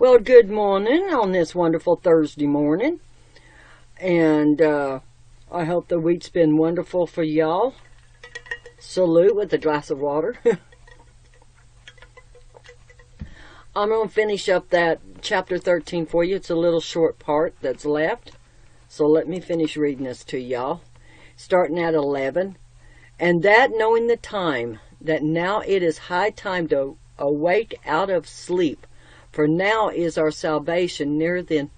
Well, good morning on this wonderful Thursday morning. And I hope the week's been wonderful for y'all. Salute with a glass of water. I'm going to finish up that chapter 13 for you. It's a little short part that's left. So let me finish reading this to y'all. Starting at 11. And that knowing the time, that now it is high time to awake out of sleep. For now is our salvation nearer than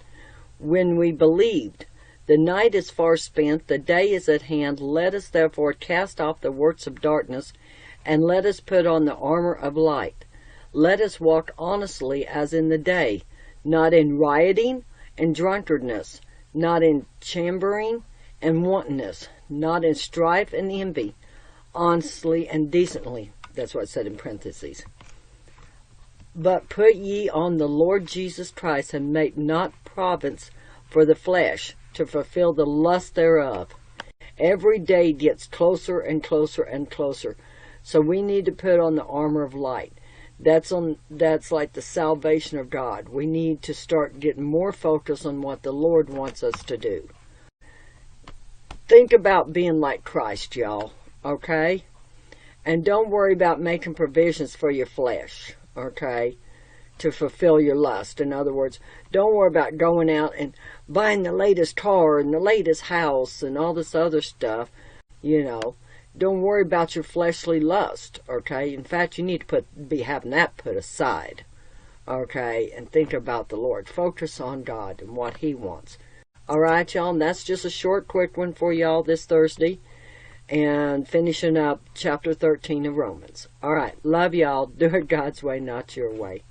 when we believed. The night is far spent, the day is at hand. Let us therefore cast off the works of darkness, and let us put on the armor of light. Let us walk honestly as in the day, not in rioting and drunkenness, not in chambering and wantonness, not in strife and envy, honestly and decently. That's what it said in parentheses. But put ye on the Lord Jesus Christ, and make not province for the flesh, to fulfill the lust thereof. Every day gets closer and closer and closer. So we need to put on the armor of light. That's like the salvation of God. We need to start getting more focused on what the Lord wants us to do. Think about being like Christ, y'all, okay? And don't worry about making provisions for your flesh, okay, to fulfill your lust. In other words, don't worry about going out and buying the latest car and the latest house and all this other stuff, Don't worry about your fleshly lust, okay? In fact, you need to be having that put aside, okay? And think about the Lord. Focus on God and what He wants. All right, y'all, and that's just a short, quick one for y'all this Thursday. And finishing up chapter 13 of Romans. All right, love y'all. Do it God's way, not your way.